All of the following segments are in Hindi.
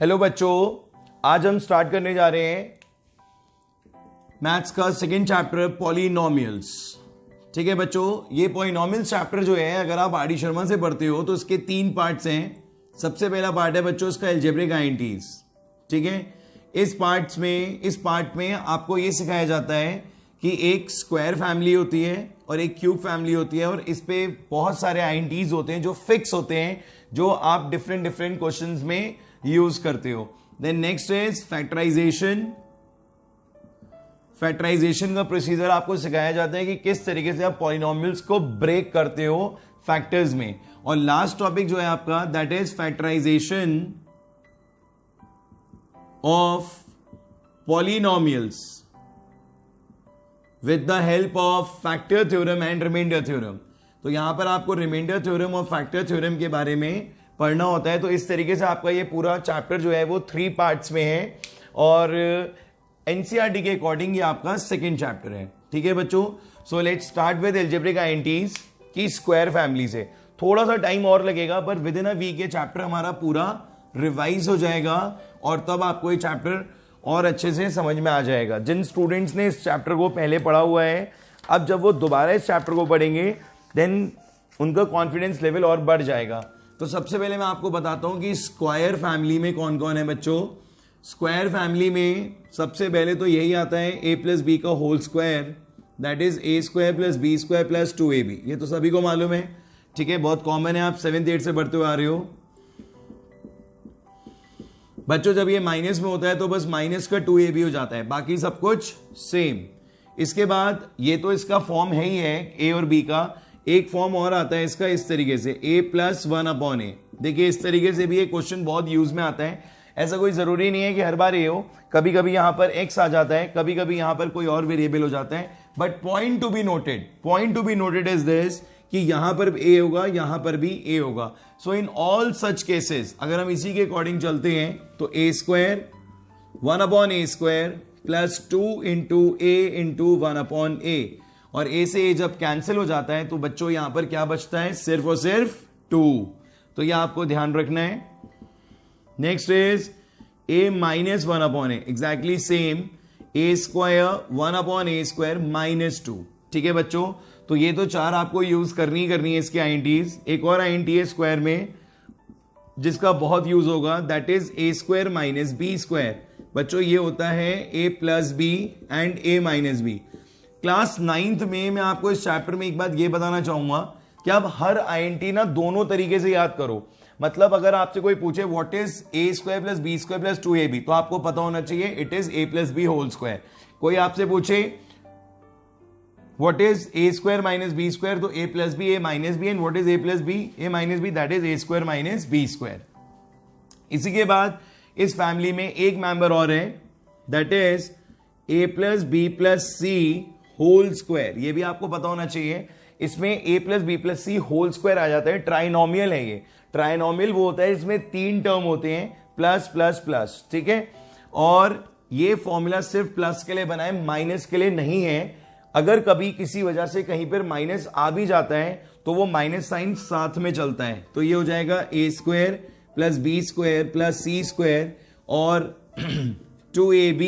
हेलो बच्चों, आज हम स्टार्ट करने जा रहे हैं मैथ्स का सेकेंड चैप्टर पॉलिनोमियल्स। ठीक है बच्चों, ये पॉलिनोमियल्स चैप्टर जो है अगर आप आर डी शर्मा से पढ़ते हो तो इसके 3 पार्ट्स हैं। सबसे पहला पार्ट है बच्चों इसका अलजेब्रिक आइडेंटिटीज। ठीक है, इस पार्ट में आपको ये सिखाया जाता है कि एक स्क्वायर फैमिली होती है और एक क्यूब फैमिली होती है, और इस पे बहुत सारे आइडेंटिटीज होते हैं जो फिक्स होते हैं, जो आप डिफरेंट क्वेश्चंस में यूज करते हो। Then next is factorisation. Factorisation का प्रोसीजर आपको सिखाया जाता है कि किस तरीके से आप पॉलिनोमियल्स को ब्रेक करते हो फैक्टर्स में। और लास्ट टॉपिक जो है आपका that is factorisation of polynomials with the help of factor theorem and remainder theorem. तो यहां पर आपको रिमाइंडर थ्योरम और फैक्टर थ्योरम के बारे में पढ़ना होता है। तो इस तरीके से आपका ये पूरा चैप्टर जो है वो 3 पार्ट्स में है, और एनसीईआरटी के अकॉर्डिंग ये आपका सेकेंड चैप्टर है। ठीक है बच्चों, so let's start with algebraic identities की स्क्वायर फैमिली से। थोड़ा सा टाइम और लगेगा, पर विद इन अ वीक ये चैप्टर हमारा पूरा रिवाइज हो जाएगा, और तब आपको ये चैप्टर और अच्छे से समझ में आ जाएगा। जिन स्टूडेंट्स ने इस चैप्टर को पहले पढ़ा हुआ है, अब जब वो दोबारा इस चैप्टर को पढ़ेंगे देन उनका कॉन्फिडेंस लेवल और बढ़ जाएगा। तो सबसे पहले मैं आपको बताता हूं कि स्क्वायर फैमिली में कौन कौन है बच्चों। स्क्वायर फैमिली में सबसे पहले तो यही आता है a प्लस बी का whole square, that is a square plus B square plus 2ab। ये तो सभी को मालूम है। ठीक है, बहुत कॉमन है, आप 7th 8th से पढ़ते हुए आ रहे हो बच्चों। जब ये माइनस में होता है तो बस माइनस का 2ab हो जाता है, बाकी सब कुछ सेम। इसके बाद ये तो इसका फॉर्म है ही है a और b का। एक फॉर्म और आता है इसका इस तरीके से a प्लस 1/a। देखिए इस तरीके से भी ये क्वेश्चन बहुत यूज में आता है। ऐसा कोई जरूरी नहीं है कि हर बार a हो, कभी कभी यहां पर x आ जाता है, कभी कभी यहां पर कोई और वेरिएबल हो जाता है। But point to be noted is this कि यहां पर a होगा, यहां पर भी a होगा। सो इन ऑल सच केसेस अगर हम इसी के अकॉर्डिंग चलते हैं तो a square 1/a square plus 2 into a into 1/a, और a से a जब कैंसिल हो जाता है तो बच्चों यहां पर क्या बचता है, सिर्फ और सिर्फ 2। तो यह आपको ध्यान रखना है। Next is a minus 1/a, exactly same, a square 1/a square minus 2। ठीक है बच्चों, तो ये तो 4 आपको यूज करनी है इसकी आइडेंटिटीज। एक और आइडेंटिटी है स्क्वायर में जिसका बहुत यूज होगा, that is a square minus B square. बच्चों ये होता है a plus B and a minus B. Class 9th में मैं आपको इस चैप्टर में एक बात ये बताना चाहूंगा कि आप हर आइडेंटिटी ना दोनों तरीके से याद करो। मतलब अगर आपसे कोई पूछे what is a square plus B square plus 2ab, तो आपको पता होना चाहिए it is a plus B whole square. कोई आपसे पूछे what is a square minus B square, तो a plus B a minus B, and what is a plus B a minus B, that is a square minus B square. इसी के बाद इस फैमिली में एक मेंबर और है, that is a plus B plus C whole square. ये भी आपको पता होना चाहिए। इसमें a plus B plus C whole square आ जाता है, ट्राइनोमियल है ये। ट्राइनोमियल वो होता है इसमें 3 टर्म होते हैं, प्लस प्लस प्लस। ठीक है, और ये फॉर्मूला सिर्फ प्लस के लिए बना है, माइनस के लिए नहीं है। अगर कभी किसी वजह से कहीं पर माइनस आ भी जाता है तो वो माइनस साइन साथ में चलता है। तो ये हो जाएगा a square plus B square plus C square और 2ab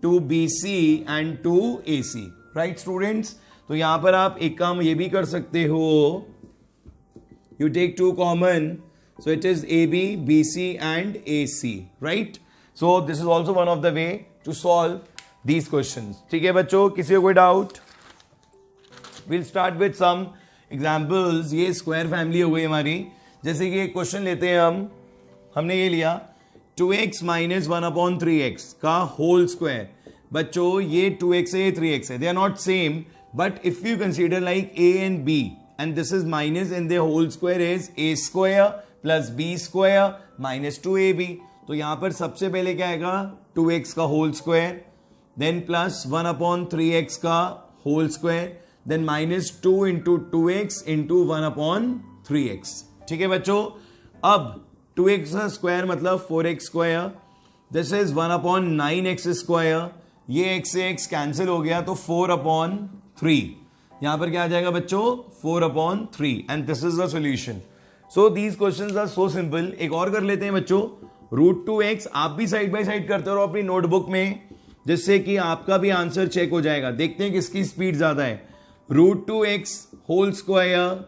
2bc and 2ac। Right students, तो यहां पर आप एक काम ये भी कर सकते हो, you take 2 common, so it is ab bc and ac। Right, so this is also one of the way to solve these questions. ठीक है बच्चों, किसी को कोई doubt? Will start with some examples. ये स्क्वायर फैमिली हो गई हमारी। जैसे कि एक क्वेश्चन लेते हैं हमने ये लिया 2x माइनस 1/3x का होल स्क्वायर। बच्चों ये 2x है, ये 3x है, they are not same, but if you consider like a and b and this is minus and the whole square is a square plus b square minus 2ab। तो यहां पर सबसे पहले क्या आएगा, 2x का whole square, then plus 1/3x का whole square, then minus 2 into 2x into 1/3x। ठीक है बच्चों, अब 2x का स्क्वायर मतलब 4x square, this is 1/9x square, ये x से x कैंसिल हो गया तो 4/3। यहां पर क्या आ जाएगा बच्चों, 4/3, and this is the solution. So these questions are so simple. एक और कर लेते हैं बच्चों, √2x आप भी साइड बाय साइड करते रहो अपनी नोटबुक में, जिससे कि आपका भी आंसर चेक हो जाएगा। देखते हैं किसकी स्पीड ज्यादा है। √2x whole square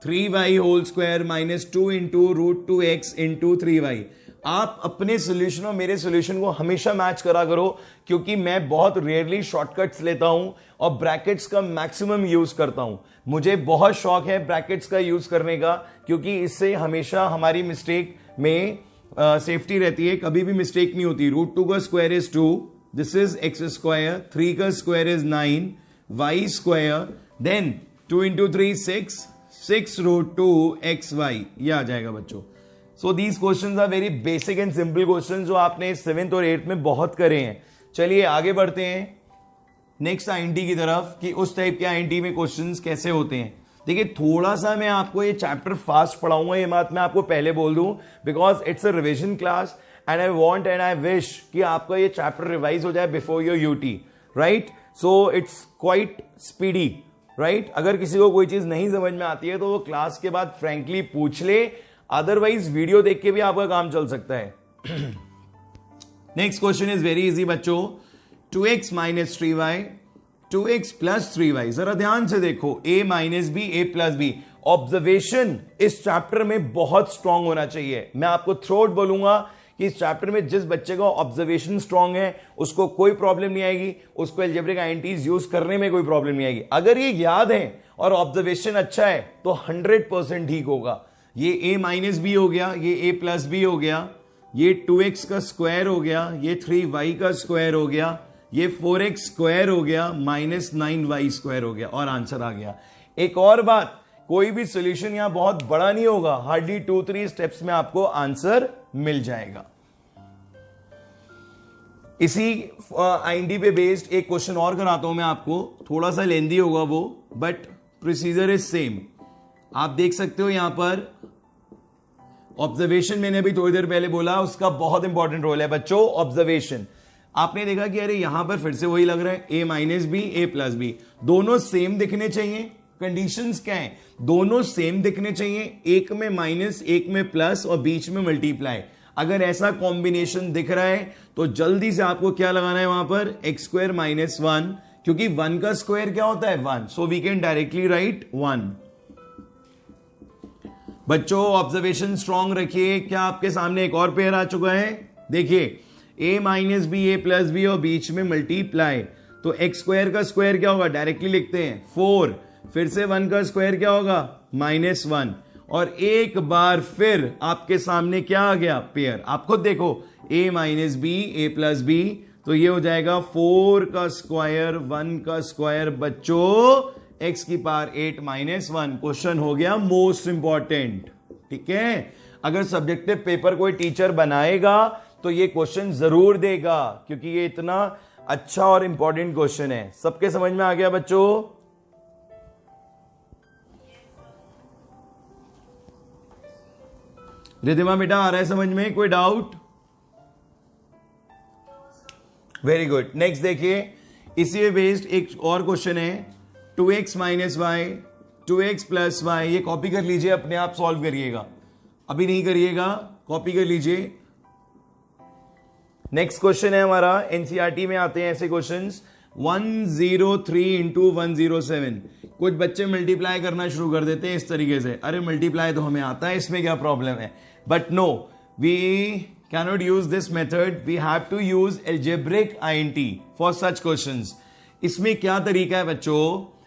3y whole square minus 2 into √2x into 3y। आप अपने सोल्यूशन और मेरे सोल्यूशन को हमेशा मैच करा करो, क्योंकि मैं बहुत रेयरली शॉर्टकट्स लेता हूं और ब्रैकेट्स का मैक्सिमम यूज करता हूं। मुझे बहुत शौक है ब्रैकेट्स का यूज करने का, क्योंकि इससे हमेशा हमारी मिस्टेक में सेफ्टी रहती है, कभी भी मिस्टेक नहीं होती। √2 का square is 2, this is x square, 3 का square is 9, y square, then 2 into 3 6 √2xy, ये आ जाएगा बच्चों। So these questions are very basic and simple questions जो आपने 7th और 8th में बहुत करे हैं। चलिए आगे बढ़ते हैं नेक्स्ट आईएनटी की तरफ, कि उस टाइप के आईएनटी में क्वेश्चंस कैसे होते हैं। देखिए थोड़ा सा मैं आपको ये चैप्टर फास्ट पढ़ाऊंगा, ये बात मैं आपको पहले बोल दूं, because it's a revision class and I want and I wish कि आपका ये चैप्टर रिवाइज हो जाए before your UT, right. So it's quite speedy, right. अगर किसी को कोई चीज नहीं समझ में आती है तो वो क्लास के बाद फ्रैंकली पूछ ले, अदरवाइज वीडियो देख के भी आपका काम चल सकता है। Next question is very easy बच्चों, 2x minus 3y 2x plus 3y। जरा ध्यान से देखो, a minus B a plus B. Observation इस चैप्टर में बहुत स्ट्रांग होना चाहिए। मैं आपको थ्रोट बोलूंगा कि इस चैप्टर में जिस बच्चे का ऑब्जर्वेशन स्ट्रांग है उसको कोई प्रॉब्लम नहीं आएगी, उसको अलजेब्रिक आईएनटीज यूज करने में कोई प्रॉब्लम नहीं आएगी। अगर ये याद है और ऑब्जर्वेशन अच्छा है तो 100% ठीक होगा। ये a माइनस बी हो गया, ये a प्लस बी हो गया, ये 2x का स्क्वायर हो गया, ये 3y का स्क्वायर हो गया, ये 4x स्क्वायर हो गया, माइनस 9y स्क्वायर हो गया, और आंसर आ गया। एक और बात, कोई भी सॉल्यूशन यहां बहुत बड़ा नहीं होगा, हार्डली 2-3 स्टेप्स में आपको आंसर मिल जाएगा। इसी आईएनटी पे बेस्ड एक क्वेश्चन और कराता हूं मैं आपको, थोड़ा सा लेंदी होगा वो, बट प्रोसीजर इज सेम। आप देख सकते हो यहां पर ऑब्जर्वेशन, मैंने अभी थोड़ी देर पहले बोला, उसका बहुत इंपॉर्टेंट रोल है बच्चों ऑब्जर्वेशन। आपने देखा कि अरे यहां पर फिर से वही लग रहा है, a minus B a plus B, दोनों सेम दिखने चाहिए। कंडीशंस क्या है, दोनों सेम दिखने चाहिए, एक में माइनस एक में प्लस और बीच में मल्टीप्लाई। अगर ऐसा कॉम्बिनेशन दिख रहा है तो जल्दी से आपको क्या लगाना है वहां पर, x स्क्वायर माइनस 1, क्योंकि 1 का स्क्वायर क्या होता है 1, so we can directly write 1। बच्चों ऑब्जर्वेशन स्ट्रांग रखिए। क्या आपके सामने एक और पेयर आ चुका है, देखिए a minus B a plus B और बीच में मल्टीप्लाई, तो x स्क्वायर का स्क्वायर क्या होगा, डायरेक्टली लिखते हैं 4, फिर से 1 का स्क्वायर क्या होगा -1, और एक बार फिर आपके सामने क्या आ गया, पेयर। आप खुद देखो, a minus B a plus B, तो ये हो जाएगा 4 का स्क्वायर 1 का स्क्वायर बच्चों x की पावर 8 माइनस 1। क्वेश्चन हो गया मोस्ट इंपॉर्टेंट, ठीक है। अगर सब्जेक्टिव पेपर कोई टीचर बनाएगा तो ये क्वेश्चन जरूर देगा, क्योंकि ये इतना अच्छा और इंपॉर्टेंट क्वेश्चन है। सबके समझ में आ गया बच्चों? रिधिमा बेटा आ रहा है समझ में, कोई डाउट? Very good. नेक्स्ट देखिए, इसी में बेस्ड एक और क्वेश्चन है, 2x minus Y 2x plus Y. ये कॉपी कर लीजिए, अपने आप सॉल्व करिएगा, अभी नहीं करिएगा, कॉपी कर लीजिए। नेक्स्ट क्वेश्चन है हमारा, एनसीईआरटी में आते हैं ऐसे क्वेश्चंस, 103 इंटू 107। कुछ बच्चे मल्टीप्लाई करना शुरू कर देते हैं इस तरीके से, अरे मल्टीप्लाई तो हमें आता है, इसमें क्या प्रॉब्लम है। But no, we cannot use this method, we have to use algebraic identity for such questions. इसमें क्या तरीका है बच्चों,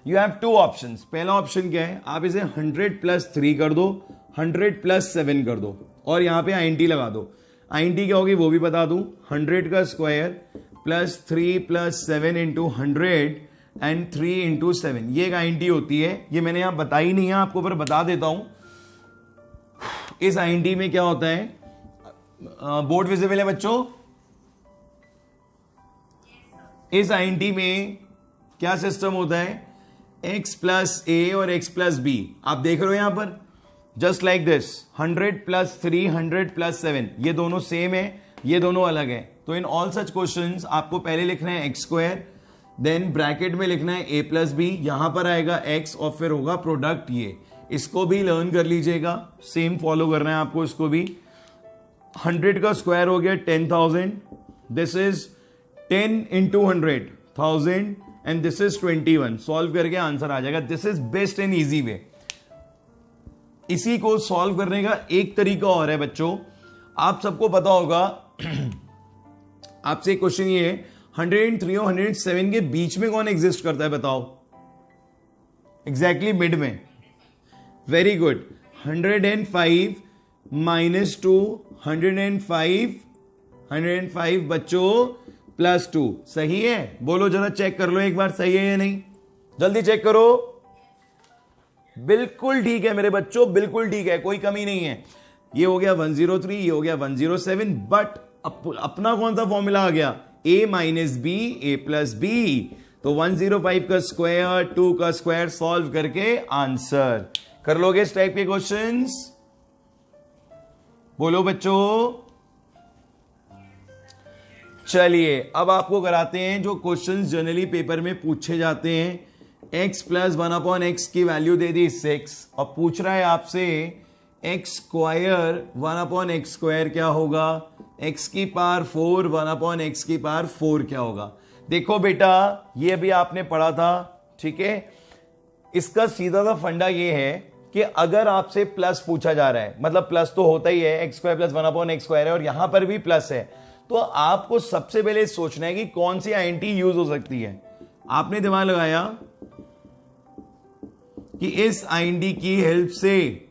यू हैव 2 ऑप्शंस। पहला ऑप्शन क्या है, आप इसे 100 प्लस 3 कर दो, 100 प्लस 7 कर दो, और यहां पे आईएनटी लगा दो। आईएनटी क्या होगी वो भी बता दूं, 100 का square plus 3 plus 7 into 100 and 3 into 7, ये एक आईएनटी होती है। ये मैंने यहां बताई नहीं है आपको, पर बता देता हूं। इस आईएनटी में क्या होता है, बोर्ड विजिबल है बच्चों? इस आईएनटी में क्या सिस्टम होता है, x प्लस a और x प्लस b। आप देख रहे हो यहां पर, just like this, 100 plus 3 100 plus 7, ये दोनों सेम है, ये दोनों अलग है। तो इन ऑल सच क्वेश्चंस आपको पहले लिखना है x स्क्वायर, देन ब्रैकेट में लिखना है a प्लस बी, यहां पर आएगा x और फिर होगा प्रोडक्ट। ये इसको भी लर्न कर लीजिएगा, सेम फॉलो करना है आपको इसको भी। 100 का स्क्वायर हो गया 10,000, this is 10 into 100,000 and this is 21. Solve करके आंसर आ जाएगा. This is best and easy way. इसी को सॉल्व करने का एक तरीका और है बच्चों. आप सबको पता होगा, आपसे एक क्वेश्चन ये है, 103 और 107 के बीच में कौन एग्जिस्ट करता है बताओ. एग्जैक्टली मिड में. Very good. 105 माइनस 2, 105 बच्चों प्लस 2. सही है? बोलो जरा, चेक कर लो एक बार, सही है या नहीं. जल्दी चेक करो. बिल्कुल ठीक है मेरे बच्चों, बिल्कुल ठीक है, कोई कमी नहीं है. ये हो गया 103, ये हो गया 107, बट अपना कौन सा फॉर्मूला आ गया? a minus B, A plus B. तो 105 का स्क्वायर, 2 का स्क्वायर सॉल्व करके आंसर कर लोगे इस टाइप के क्वेश्चंस. बोलो बच्चों. चलिए अब आपको कराते हैं जो क्वेश्चंस जनरली पेपर में पूछे जाते हैं. x प्लस 1/x की वैल्यू दे दी 6 और पूछ रहा है आपसे x स्क्वायर 1/x स्क्वायर क्या होगा, x की पावर 4 1/x की पावर 4 क्या होगा. देखो बेटा, ये भी आपने पढ़ा था, ठीक है. इसका सीधा सा फंडा ये है कि अगर आपसे प्लस पूछा जा रहा है, मतलब प्लस तो होता ही है, x square plus 1/x square है और यहां पर भी प्लस है, तो आपको सबसे पहले सोचना है कि कौन सी आईएनटी यूज हो सकती है. आपने दिमाग लगाया कि इस आईएनटी की हेल्प से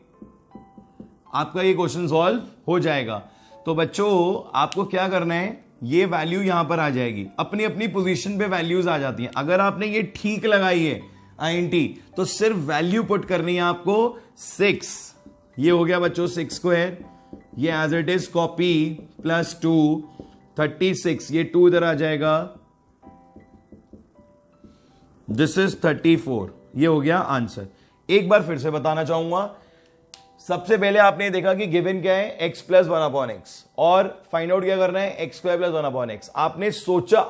आपका ये क्वेश्चन सॉल्व हो जाएगा. तो बच्चों आपको क्या करना है, ये वैल्यू यहां पर आ जाएगी, अपनी अपनी पोजीशन पे वैल्यूज आ जाती हैं. अगर आपने ये ठीक लगाई है आईएनटी तो सिर्फ वैल्यू पुट करनी है आपको 6. ये हो गया बच्चों 6 स्क्वायर, ये as it is copy, plus 2 36, ये 2 इधर आ जाएगा, दिस इज 34. ये हो गया आंसर. एक बार फिर से बताना चाहूंगा. सबसे पहले आपने देखा कि गिवन क्या है, x प्लस 1/x, और फाइंड आउट क्या करना है, x स्क्वायर प्लस 1/x. आपने सोचा,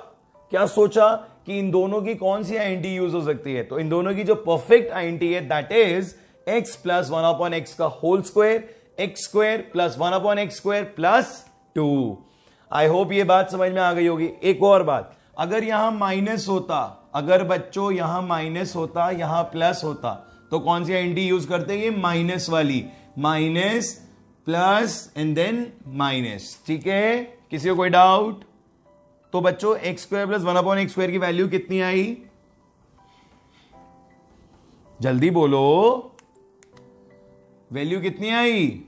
क्या सोचा कि इन दोनों की कौन सी आईएनटी यूज हो सकती है. तो इन दोनों की जो परफेक्ट आईएनटी है that is x plus 1/x का whole square, x square plus 1/x square plus 2. I hope ये बात समझ में आ गई होगी. एक और बात, अगर यहां माइनस होता, अगर बच्चों यहां माइनस होता, यहां प्लस होता, तो कौन सी आईएनटी यूज करते हैं, ये माइनस वाली, minus plus and then minus. ठीक है, किसी को कोई डाउट? तो बच्चों x square plus 1/x square की वैल्यू कितनी आई, जल्दी बोलो, वैल्यू कितनी आई?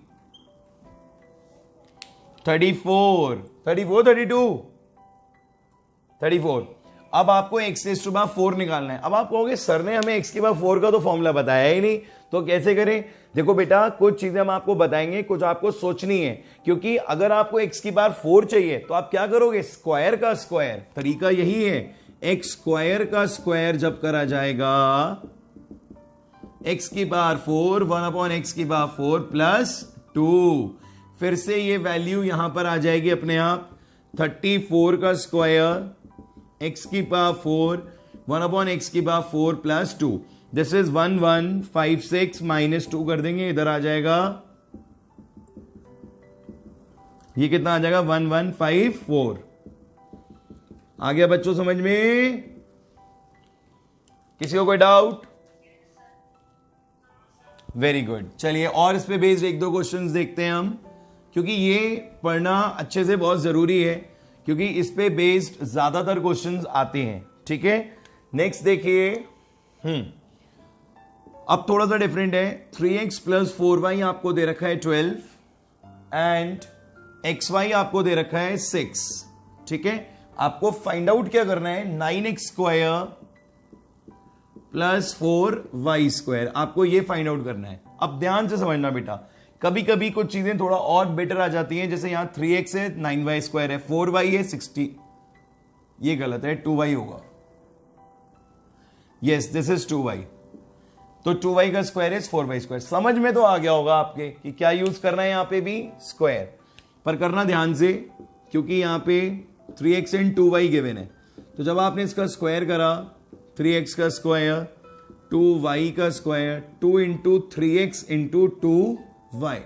34, 32, 34. अब आपको x रेज़ टू पावर 4 निकालना है. अब आप कहोगे सर ने हमें x की पावर 4 का तो फॉर्मूला बताया ही नहीं, तो कैसे करें. देखो बेटा, कुछ चीजें हम आपको बताएंगे, कुछ आपको सोचनी है, क्योंकि अगर आपको x की पावर 4 चाहिए तो आप क्या करोगे, स्क्वायर का स्क्वायर. तरीका यही है, x स्क्वायर का स्क्वायर जब करा जाएगा, x की पावर 4 1/x की पावर 4 प्लस 2, फिर से ये वैल्यू यहां पर आ जाएगी अपने आप, 34 का स्क्वायर, x की पावर 4 1/x की power 4 plus 2. This is 1156 minus 2 कर देंगे, इधर आ जाएगा, ये कितना आ जाएगा, 1154. आ गया बच्चों समझ में? किसी को कोई डाउट? Very good. चलिए और इस पे बेस्ड एक दो क्वेश्चंस देखते हैं हम, क्योंकि ये पढ़ना अच्छे से बहुत जरूरी है, क्योंकि इस पे बेस्ड ज्यादातर क्वेश्चंस आते हैं. ठीक है, नेक्स्ट देखिए. अब थोड़ा सा डिफरेंट है. 3x प्लस 4y आपको दे रखा है 12 एंड xy आपको दे रखा है 6. ठीक है, आपको फाइंड आउट क्या करना है, 9x square plus 4y square, आपको ये फाइंड आउट करना है. अब ध्यान से समझना बेटा, कभी कभी कुछ चीजें थोड़ा और बेटर आ जाती हैं, जैसे यहां 3x है, 9y स्क्वायर है, 4y है 60, ये गलत है, 2y होगा. यस, दिस इज 2y, तो 2y का स्क्वायर इज 4y स्क्वायर. समझ में तो आ गया होगा आपके कि क्या यूज करना है, यहां पे भी स्क्वायर, पर करना ध्यान से, क्योंकि यहां पे 3x एंड 2y गिवन है. तो जब आपने इसका स्क्वायर करा, 3x का स्क्वायर 2y का square, 2 into 3x into 2y.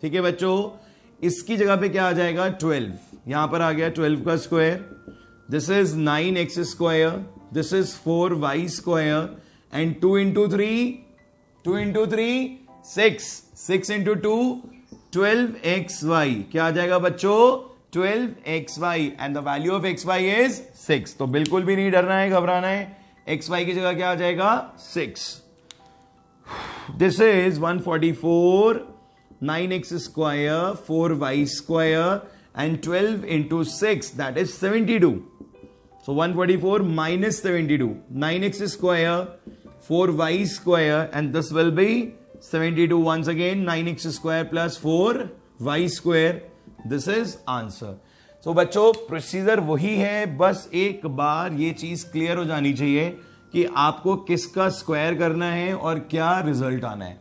ठीक है बच्चों, इसकी जगह पे क्या आ जाएगा 12, यहां पर आ गया 12 का square, this is 9x square, this is 4y square and 2 into 3 6 into 2 12xy, क्या आ जाएगा बच्चों 12xy and the value of xy is 6। तो बिल्कुल भी नहीं डरना है, घबराना है, xy की जगह क्या आ जाएगा 6। This is 144 9x square 4y square and 12 into 6 that is 72. So 144 minus 72, 9x square 4y square and this will be 72 once again, 9x square plus 4y square. This is answer. So बच्चों प्रोसीजर वही है, बस एक बार ये चीज क्लियर हो जानी चाहिए कि आपको किसका स्क्वायर करना है और क्या रिजल्ट आना है।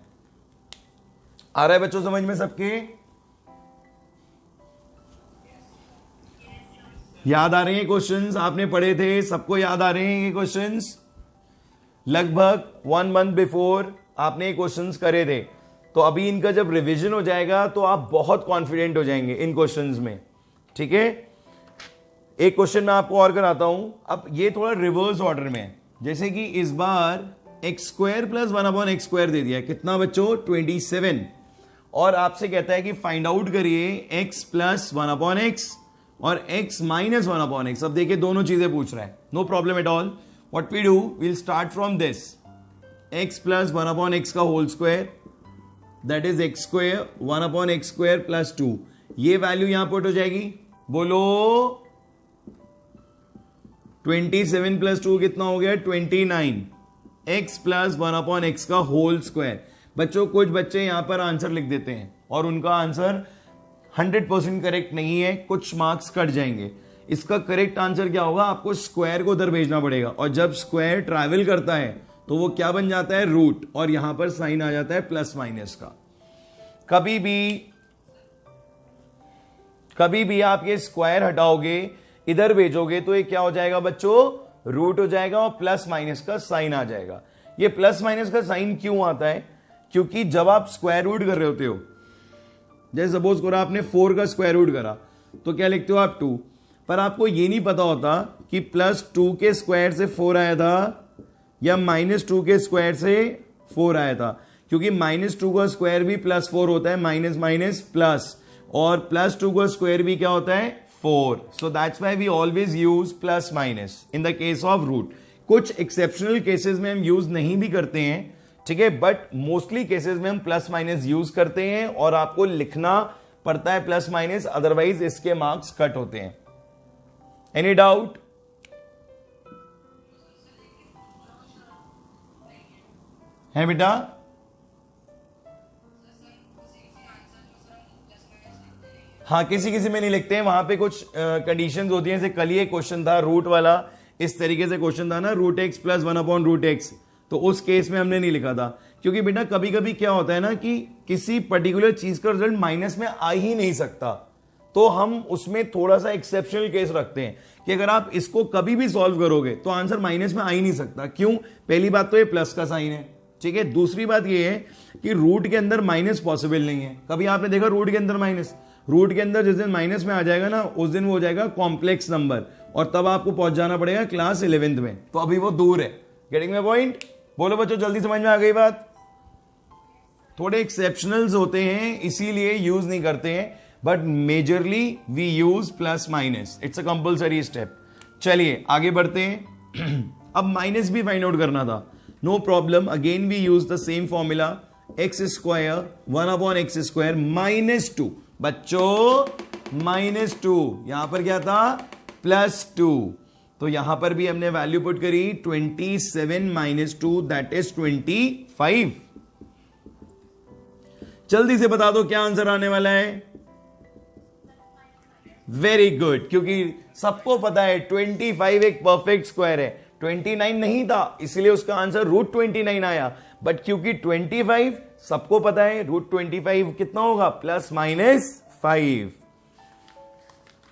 आ रहा है बच्चों समझ में सबके? याद आ रहे हैं क्वेश्चंस? आपने पढ़े थे, सबको याद आ रहे हैं ये क्वेश्चंस? लगभग 1 मंथ बिफोर आपने क्वेश्चंस करे थे, तो अभी इनका जब रिवीजन हो जाएगा तो आप बहुत कॉन्फिडेंट हो जाएंगे इन क्वेश्चंस में। ठीक है, एक क्वेश्चन मैं आपको और कराता हूं। अब ये थोड़ा रिवर्स ऑर्डर में है, जैसे कि इस बार x square plus 1/x square दे दिया है, कितना बच्चों 27, और आपसे कहता है कि फाइंड आउट करिए x प्लस 1/x और x माइनस 1/x। अब देखिए दोनों चीजें पूछ रहा है, no problem at all. What we do, will start from this x plus 1/x का whole square that is x square 1/x square plus 2, ये वैल्यू यहां पुट हो जाएगी। बोलो 27 प्लस 2 कितना हो गया 29, x प्लस 1/x का होल स्क्वायर। बच्चों कुछ बच्चे यहां पर आंसर लिख देते हैं और उनका आंसर 100% करेक्ट नहीं है, कुछ मार्क्स कट जाएंगे। इसका करेक्ट आंसर क्या होगा, आपको स्क्वायर को उधर भेजना पड़ेगा, और जब स्क्वायर ट्रैवल करता है तो वो क्या बन जाता है रूट, और यहां पर साइन आ जाता है प्लस माइनस का। कभी भी आप ये स्क्वायर हटाओगे इधर भेजोगे तो ये क्या हो जाएगा बच्चों, रूट हो जाएगा और प्लस माइनस का साइन आ जाएगा। ये प्लस माइनस का साइन क्यों आता है, क्योंकि जब आप स्क्वायर रूट कर रहे होते हो, जैसे सपोज करो आपने 4 का स्क्वायर रूट करा तो क्या लिखते हो आप 2, पर आपको ये नहीं पता होता कि प्लस 2 के स्क्वायर से 4 आया था या माइनस 2 के स्क्वायर से 4 आया था, क्योंकि माइनस 2 का स्क्वायर भी प्लस 4 होता है, माइनस माइनस प्लस, और प्लस 2 का स्क्वायर भी क्या होता है 4। So that's why we always use plus minus in the case of root. कुछ एक्सेप्शनल केसेस में हम यूज नहीं भी करते हैं, ठीक है, बट मोस्टली केसेस में हम प्लस माइनस यूज करते हैं और आपको लिखना पड़ता है प्लस माइनस, अदरवाइज इसके मार्क्स कट होते हैं। Any doubt? है बेटा? हाँ, किसी किसी में नहीं लिखते हैं, वहां पे कुछ कंडीशंस होती हैं, जैसे कल ये क्वेश्चन था रूट वाला, इस तरीके से क्वेश्चन था ना, रूट एक्स प्लस 1/√x, तो उस केस में हमने नहीं लिखा था, क्योंकि बेटा कभी कभी क्या होता है ना कि किसी पर्टिकुलर चीज का रिजल्ट माइनस में आ ही नहीं सकता, तो हम उसमें थोड़ा सा एक्सेप्शनल केस रखते हैं कि अगर आप इसको कभी भी सॉल्व करोगे तो आंसर माइनस में आ ही नहीं सकता। क्यों? पहली बात तो ये प्लस का साइन है, ठीक है। दूसरी बात ये है कि रूट के अंदर माइनस पॉसिबल नहीं है। कभी आपने देखा रूट के अंदर माइनस? रूट के अंदर जिस दिन माइनस में आ जाएगा ना, उस दिन वो हो जाएगा कॉम्प्लेक्स नंबर, और तब आपको पहुंच जाना पड़ेगा क्लास 11th में, तो अभी वो दूर है। Getting my point? बोलो बच्चों, जल्दी समझ में आ गई बात? थोड़े एक्सेप्शनल्स होते हैं इसीलिए यूज नहीं करते हैं, but majorly we use plus minus, it's a compulsory step. चलिए आगे बढ़ते हैं। अब माइनस भी फाइंड आउट करना था, no problem, again we use the same formula, X square 1/x square minus 2। बच्चों माइनस 2, यहां पर क्या था प्लस 2, तो यहां पर भी हमने वैल्यू पुट करी 27 माइनस 2 दैट इज 25। जल्दी से बता दो क्या आंसर आने वाला है। वेरी गुड, क्योंकि सबको पता है 25 एक परफेक्ट स्क्वायर है, 29 नहीं था इसलिए उसका आंसर √29 आया, बट क्योंकि 25 सबको पता है, √25 कितना होगा प्लस माइनस 5।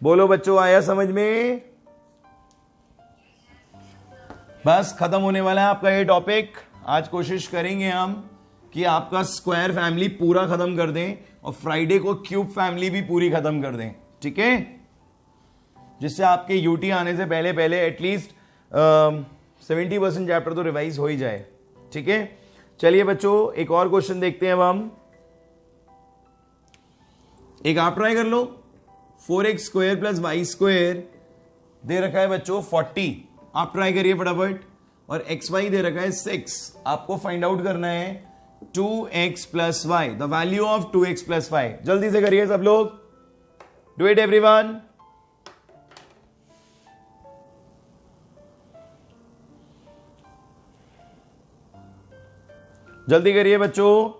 बोलो बच्चों, आया समझ में? बस खत्म होने वाला है आपका ये टॉपिक। आज कोशिश करेंगे हम कि आपका स्क्वायर फैमिली पूरा खत्म कर दें और फ्राइडे को क्यूब फैमिली भी पूरी खत्म कर दें, ठीक है, जिससे आपके यूटी आने से पहले पहले एटलीस्ट 70% चैप्टर तो रिवाइज हो ही जाए, ठीक है। चलिए बच्चों एक और क्वेश्चन देखते हैं अब हम। एक आप ट्राई कर लो। 4x square plus Y square दे रखा है बच्चों 40, आप ट्राई करिए फटाफट। और एक्स वाई दे रखा है 6, आपको फाइंड आउट करना है 2x plus Y, the value of 2x plus Y. जल्दी से करिए सब लोग, डू इट एवरीवन। जल्दी करिए बच्चों।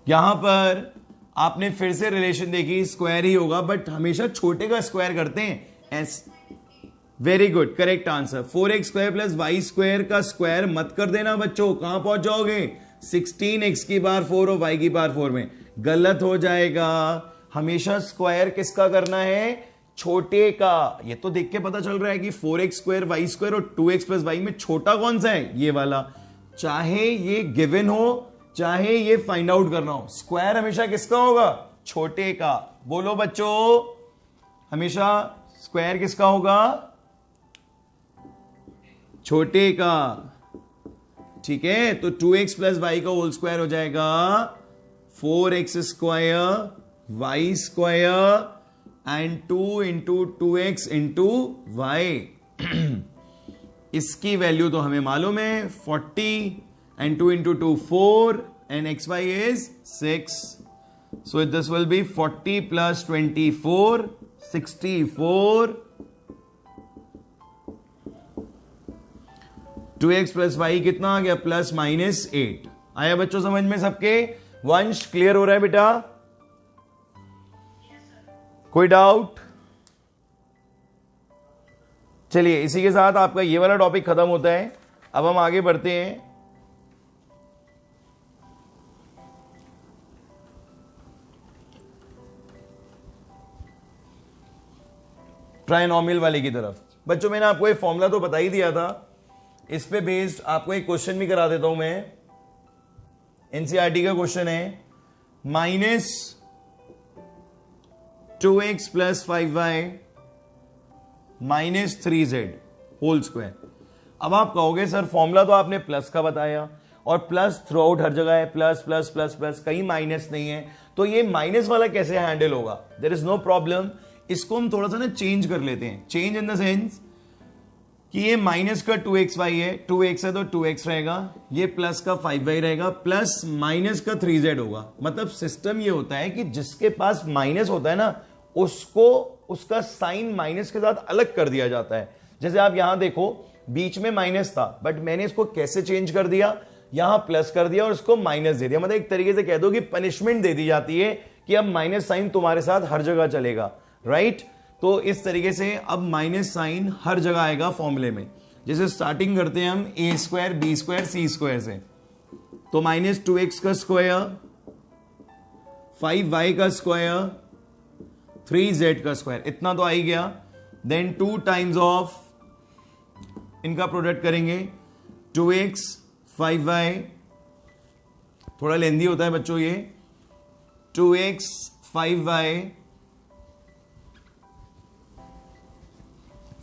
यहां पर आपने फिर से रिलेशन देखी, स्क्वायर ही होगा, बट हमेशा छोटे का स्क्वायर करते हैं yes. Very good, correct answer. 4x square plus Y square का स्क्वायर मत कर देना बच्चों, कहां पहुंच जाओगे 16x की पावर 4 और y की पावर 4 में, गलत हो जाएगा। हमेशा स्क्वायर किसका करना है, छोटे का। ये तो देख के पता चल रहा है कि 4x स्क्वायर वाई स्क्वायर और 2x प्लस वाई में छोटा कौन सा है, ये वाला। चाहे ये गिवन हो चाहे ये फाइंड आउट करना हो, स्क्वायर हमेशा किसका होगा, छोटे का। बोलो बच्चों, हमेशा स्क्वायर किसका होगा, छोटे का, ठीक है। तो 2x प्लस वाई का होल स्क्वायर हो जाएगा 4x square Y square and 2 into 2x into Y. इसकी वैल्यू तो हमें मालूम है 40 and 2 into 2 4 and xy is 6, so this will be 40 plus 24 64, 2x plus y कितना आ गया प्लस माइनस 8। आया बच्चों समझ में सबके? वंश क्लियर हो रहा है बेटा? कोई डाउट? चलिए इसी के साथ आपका ये वाला टॉपिक खत्म होता है। अब हम आगे बढ़ते हैं ट्राइनोमियल वाले की तरफ। बच्चों मैंने आपको एक फॉर्मूला तो बता ही दिया था, इस पे बेस्ड आपको एक क्वेश्चन भी करा देता हूं मैं। एनसीईआरटी का क्वेश्चन है minus 2x plus 5y minus 3z whole square. अब आप कहोगे सर फॉर्मूला तो आपने प्लस का बताया और प्लस थ्रू आउट हर जगह है, प्लस प्लस प्लस प्लस, कहीं माइनस नहीं है, तो ये माइनस वाला कैसे हैंडल होगा? There is no problem. इसको हम थोड़ा सा ना चेंज कर लेते हैं। चेंज इन द सेंस कि ये माइनस का 2xy है, 2x है तो 2x रहेगा, ये प्लस का 5y रहेगा, प्लस माइनस का 3z होगा। मतलब सिस्टम ये होता है कि जिसके पास माइनस होता है ना, उसको उसका साइन माइनस के साथ अलग कर दिया जाता है। जैसे आप यहां देखो बीच में माइनस था, बट मैंने इसको कैसे चेंज कर दिया, यहां प्लस कर दिया और इसको माइनस दे दिया। मतलब एक तरीके से कह दो कि पनिशमेंट दे दी जाती है कि अब माइनस साइन तुम्हारे साथ हर जगह चलेगा, राइट? तो इस तरीके से अब माइनस साइन हर जगह आएगा फॉर्मूले में। जैसे स्टार्टिंग करते हैं हम a square B square C square से, तो माइनस 2x का स्क्वायर 5y का स्क्वायर 3z का स्क्वायर, इतना तो आ ही गया। देन 2 टाइम्स ऑफ इनका प्रोडक्ट करेंगे 2x 5y, थोड़ा लेंदी होता है बच्चों ये, 2x 5y।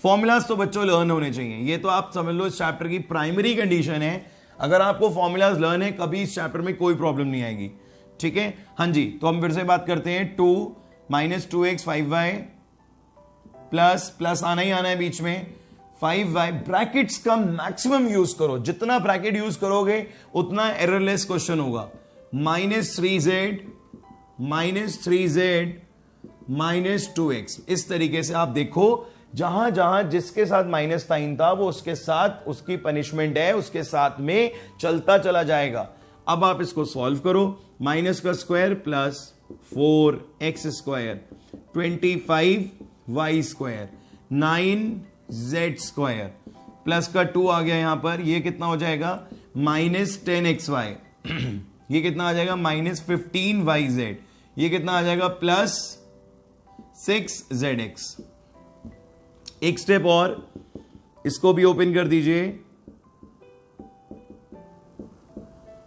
फॉर्मूलाज तो बच्चों लर्न होने चाहिए, ये तो आप समझ लो इस चैप्टर की प्राइमरी कंडीशन है। अगर आपको फॉर्मूलाज लर्न है कभी इस चैप्टर में कोई प्रॉब्लम नहीं आएगी, ठीक है? हाँ जी, तो हम फिर से बात करते हैं। 2 minus 2x 5y plus plus आना ही आना है बीच में 5y। ब्रैकेट्स का मैक्सिमम यूज करो, जितना ब्रैकेट यूज करोगे उतना एररलेस क्वेश्चन होगा। माइनस 3z माइनस 2x, इस तरीके से आप देखो जहां जहां जिसके साथ माइनस साइन था वो उसके साथ उसकी पनिशमेंट है, उसके साथ में चलता चला जाएगा। अब आप इसको सॉल्व करो। माइनस का square plus 4x square 25y square 9z square plus का 2 आ गया यहां पर, ये कितना हो जाएगा -10xy, ये कितना आ जाएगा -15yz, ये कितना आ जाएगा +6zx। एक स्टेप और, इसको भी ओपन कर दीजिए,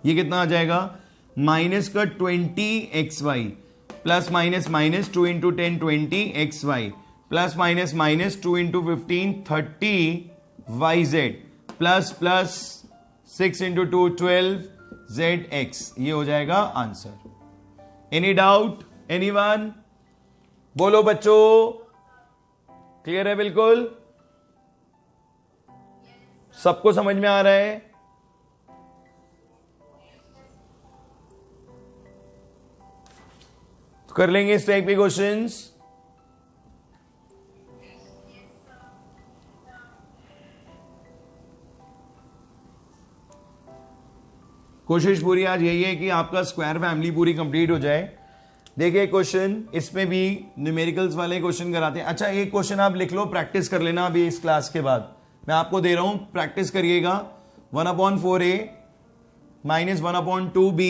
ये कितना आ जाएगा -20xy plus minus 2 into 10 20xy plus minus 2 into 15 30yz plus 6 into 2 12zx। ये हो जाएगा आंसर। Any doubt, anyone? बोलो बच्चों, क्लियर है बिल्कुल? सबको समझ में आ रहा है? तो कर लेंगे इस टाइप के क्वेश्चंस। कोशिश पूरी आज यही है कि आपका स्क्वायर फैमिली पूरी कंप्लीट हो जाए। देखिए क्वेश्चन, इसमें भी न्यूमेरिकल्स वाले क्वेश्चन कराते हैं। अच्छा, एक क्वेश्चन आप लिख लो, प्रैक्टिस कर लेना अभी इस क्लास के बाद। मैं आपको दे रहा हूं, प्रैक्टिस करिएगा। 1/4a minus 1/2b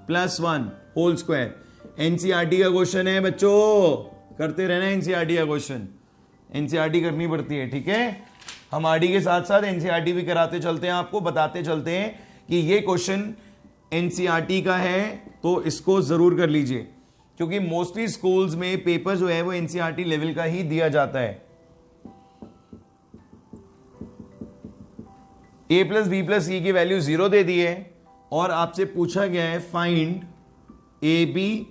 plus 1 whole square. NCERT का क्वेश्चन है बच्चों, करते रहना एनसीईआरटी का क्वेश्चन। एनसीईआरटी करनी पड़ती है, ठीक है? हम आरडी के साथ साथ एनसीईआरटी भी कराते चलते हैं, आपको बताते चलते हैं कि ये क्वेश्चन एनसीईआरटी का है, तो इसको जरूर कर लीजिए, क्योंकि मोस्टली स्कूल्स में पेपर जो है वो एनसीईआरटी लेवल का ही दिया जाता है। a प्लस बी प्लस सी की वैल्यू 0 दे दी है और आपसे पूछा गया है find a b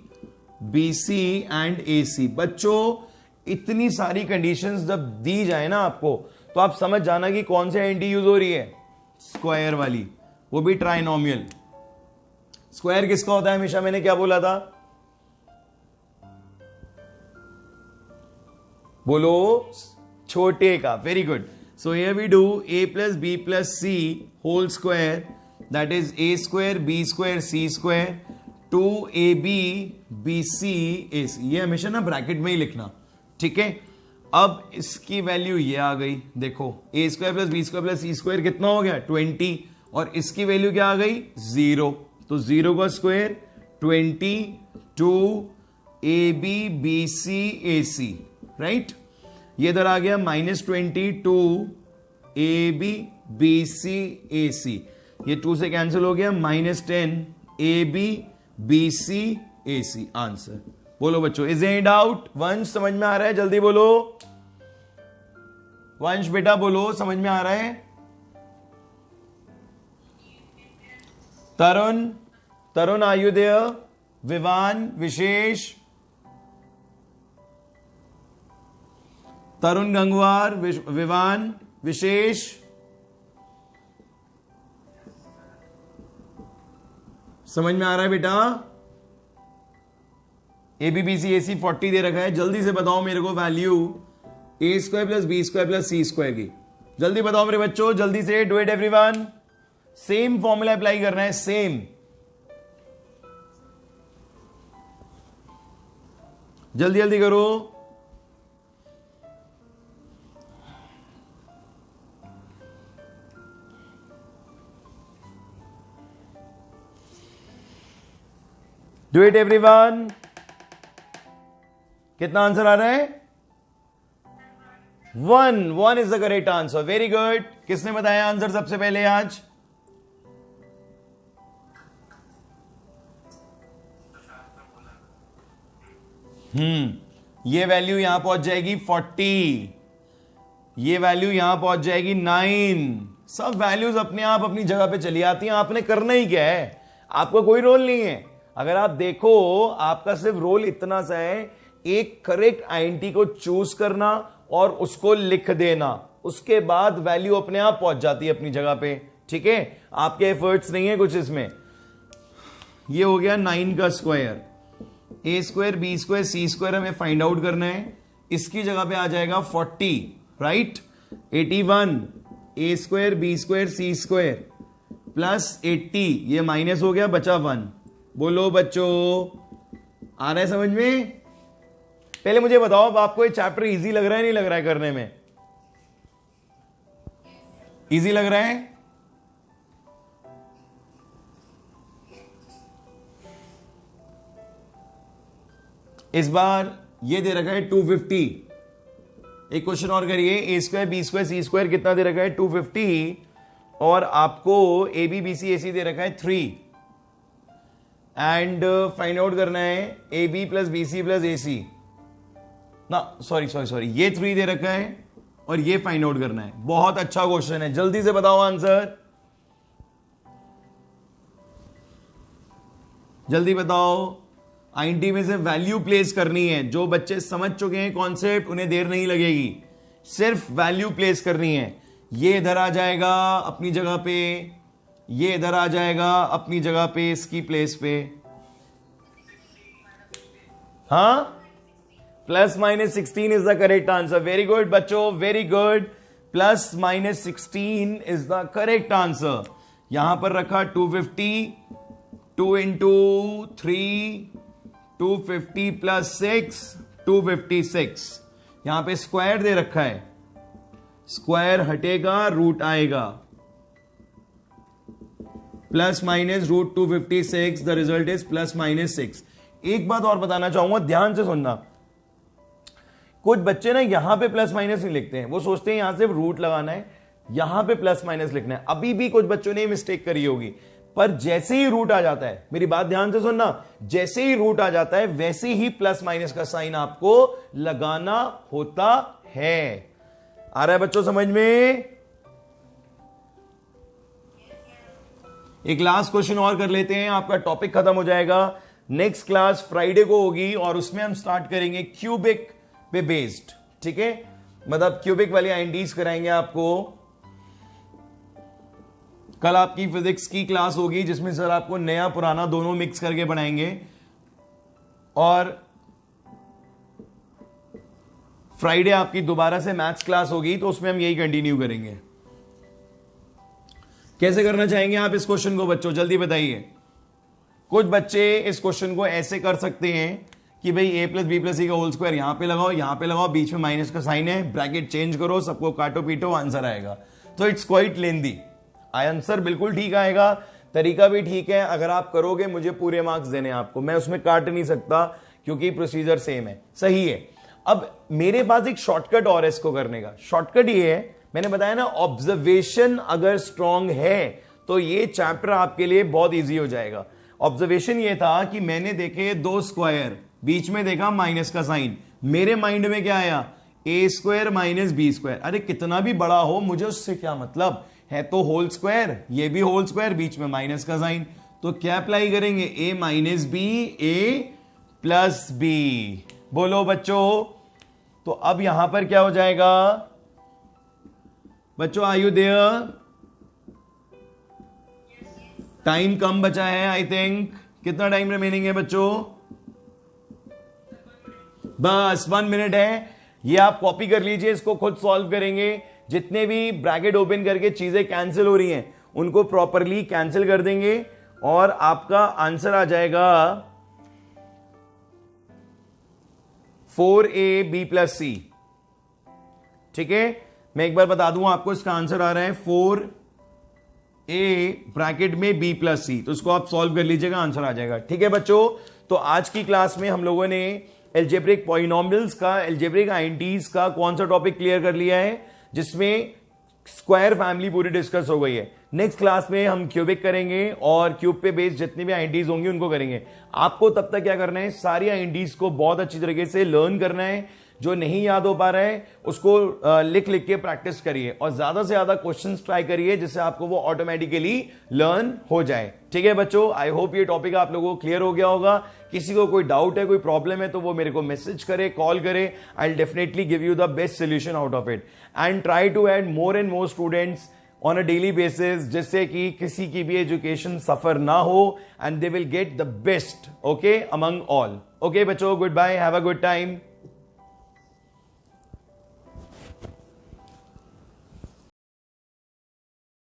b c and a c. बच्चों, इतनी सारी कंडीशंस जब दी जाए ना आपको, तो आप समझ जाना कि कौन से एंटी यूज हो रही है, स्क्वायर वाली, वो भी ट्राइनोमियल। स्क्वायर किसका होता है हमेशा, मैंने क्या बोला था? बोलो, छोटे का। Very good. So here we do a plus B plus C whole square, that is a square B square C square 2ab bc ac। ये हमेशा ना ब्रैकेट में ही लिखना, ठीक है? अब इसकी वैल्यू ये आ गई, देखो a square plus B square plus C square कितना हो गया 20, और इसकी वैल्यू क्या आ गई 0, तो 0 का square 20 2ab bc ac, right? ये इधर आ गया -22 AB BC AC, ये 2 से कैंसिल हो गया, -10 AB BC AC आंसर। बोलो बच्चों, इज एनी डाउट? वंश समझ में आ रहा है? जल्दी बोलो वंश बेटा, बोलो समझ में आ रहा है? तरुण आर यू देयर? विवान, विशेष, तरुण गंगवार, विवान, विशेष, समझ में आ रहा है बेटा? एबीबीसी एसी 40 दे रखा है, जल्दी से बताओ मेरे को value a square plus B square plus C square की। जल्दी बताओ मेरे बच्चों, जल्दी से, do it everyone. Same formula apply करना है, सेम, जल्दी जल्दी करो। Do it everyone. कितना आंसर आ रहा है? 1 is the correct answer. Very good. किसने बताया आंसर सबसे पहले आज? ये वैल्यू यहां पहुंच जाएगी 40, ये वैल्यू यहां पहुंच जाएगी 9। सब वैल्यूज अपने आप अपनी जगह पे चली आती हैं। आपने करना ही क्या है, आपका कोई रोल नहीं है। अगर आप देखो, आपका सिर्फ रोल इतना सा है, एक करेक्ट आईएनटी को चूज करना और उसको लिख देना, उसके बाद वैल्यू अपने आप पहुंच जाती है अपनी जगह पे, ठीक है? आपके एफर्ट्स नहीं है कुछ इसमें। ये हो गया 9 का स्क्वायर, ए square B square C square हमें फाइंड आउट करना है। इसकी जगह पे आ जाएगा 40, राइट? 81 ए square B square C square plus 80, ये माइनस हो गया, बचा 1। बोलो बच्चों, आ रहा है समझ में? पहले मुझे बताओ, आपको ये चैप्टर इजी लग रहा है नहीं लग रहा है करने में? इजी लग रहा है? इस बार ये दे रखा है 250। एक क्वेश्चन और करिए, ए square B square C square कितना दे रखा है 250, और आपको ए बी बी सी ए सी दे रखा है 3, एंड फाइंड आउट करना है a b plus b c plus a c ना, सॉरी ये 3 दे रखा है और ये फाइंड आउट करना है। बहुत अच्छा क्वेश्चन है, जल्दी से बताओ आंसर, जल्दी बताओ। आईएनटी में से वैल्यू प्लेस करनी है। जो बच्चे समझ चुके हैं कॉन्सेप्ट उन्हें देर नहीं लगेगी, सिर्फ वैल्यू प्लेस करनी है। ये इधर आ जाएगा अपनी जगह पे, ये इधर आ जाएगा अपनी जगह पे, इसकी प्लेस पे। हाँ, plus minus 16 is the correct answer. Very good बच्चों, very good. Plus minus 16 is the correct answer. यहां पर रखा 250, 2 इंटू 3, 250 प्लस 6, 256। यहां पे स्क्वायर दे रखा है, स्क्वायर हटेगा रूट आएगा, plus minus root 256, the result is plus minus 6। एक बात और बताना चाहूंगा, ध्यान से सुनना। कुछ बच्चे ना यहां पे प्लस माइनस नहीं लिखते हैं, वो सोचते हैं यहां सिर्फ रूट लगाना है, यहां पे प्लस माइनस लिखना है। अभी भी कुछ बच्चों ने मिस्टेक करी होगी, पर जैसे ही रूट आ जाता है, मेरी बात ध्यान से सुनना, जैसे ही रूट आ जाता है वैसे ही प्लस माइनस का साइन आपको लगाना होता है। आ रहा है बच्चों समझ में? एक लास्ट क्वेश्चन और कर लेते हैं, आपका टॉपिक खत्म हो जाएगा। नेक्स्ट क्लास फ्राइडे को होगी और उसमें हम स्टार्ट करेंगे क्यूबिक पे बेस्ड, ठीक है? मतलब क्यूबिक वाली आइडेंटिटीज कराएंगे आपको। कल आपकी फिजिक्स की क्लास होगी जिसमें सर आपको नया पुराना दोनों मिक्स करके बनाएंगे, और फ्राइडे आपकी दोबारा से मैथ्स क्लास होगी तो उसमें हम यही कंटिन्यू करेंगे। कैसे करना चाहेंगे आप इस क्वेश्चन को बच्चों, जल्दी बताइए। कुछ बच्चे इस क्वेश्चन को ऐसे कर सकते हैं कि भाई ए प्लस बी प्लस सी का होल स्क्वायर यहां पे लगाओ, यहां पे लगाओ, बीच में माइनस का साइन है, ब्रैकेट चेंज करो, सबको काटो पीटो, आंसर आएगा। तो इट्स क्वाइट लेंदी, आंसर बिल्कुल ठीक आएगा, तरीका भी ठीक है। अगर आप करोगे मुझे पूरे मार्क्स देने आपको, मैं उसमें काट नहीं सकता क्योंकि प्रोसीजर सेम है, सही है। अब मेरे पास एक शॉर्टकट और है इसको करने का। शॉर्टकट ये है, मैंने बताया ना, ऑब्जर्वेशन अगर स्ट्रांग है तो ये चैप्टर आपके लिए बहुत इजी हो जाएगा। ऑब्जर्वेशन ये था कि मैंने देखे 2 स्क्वायर, बीच में देखा माइनस का साइन, मेरे माइंड में क्या आया, ए स्क्वायर माइनस बी स्क्वायर। अरे कितना भी बड़ा हो मुझे उससे क्या मतलब है, तो होल स्क्वायर, ये भी होल स्क्वायर, बीच में माइनस का साइन, तो क्या अप्लाई करेंगे, ए minus B, A plus B. बोलो बच्चों, तो अब यहां पर क्या हो जाएगा बच्चों, आर यू देयर? टाइम कम बचा है आई थिंक, कितना टाइम रिमेनिंग है बच्चों? बस 1 मिनट है। ये आप कॉपी कर लीजिए, इसको खुद सॉल्व करेंगे। जितने भी ब्रैकेट ओपन करके चीजें कैंसिल हो रही हैं उनको प्रॉपरली कैंसिल कर देंगे और आपका आंसर आ जाएगा 4ab प्लस सी। ठीक है, मैं एक बार बता दूं आपको, इसका आंसर आ रहा है 4a ब्रैकेट में b प्लस सी। तो इसको आप सॉल्व कर लीजिएगा, आंसर आ जाएगा। ठीक है बच्चों, तो आज की क्लास में हम लोगों ने एल्जेब्रिक पॉलिनोमियल्स का, एल्जेब्रिक आइडेंटिटीज का कौन सा टॉपिक क्लियर कर लिया है, जिसमें स्क्वायर फैमिली पूरी डिस्कस हो गई है। नेक्स्ट क्लास में हम क्यूबिक करेंगे और क्यूब पे बेस्ड जितनी भी आइडेंटिटीज होंगी उनको करेंगे। आपको तब तक क्या करना है, सारी आइडेंटिटीज को बहुत अच्छी तरीके से लर्न करना है। जो नहीं याद हो पा रहा है उसको लिख लिख के प्रैक्टिस करिए और ज्यादा से ज्यादा क्वेश्चंस ट्राई करिए, जिससे आपको वो ऑटोमेटिकली लर्न हो जाए। ठीक है बच्चों, आई होप ये टॉपिक आप लोगों को क्लियर हो गया होगा। किसी को कोई डाउट है, कोई प्रॉब्लम है, तो वो मेरे को मैसेज करे, कॉल करे। I will definitely give you the best solution out of it and try to add more and more students on a daily basis, जिससे कि किसी की भी एजुकेशन सफर ना हो and they will get the best, okay, among all. Okay बच्चों, goodbye, have a good time.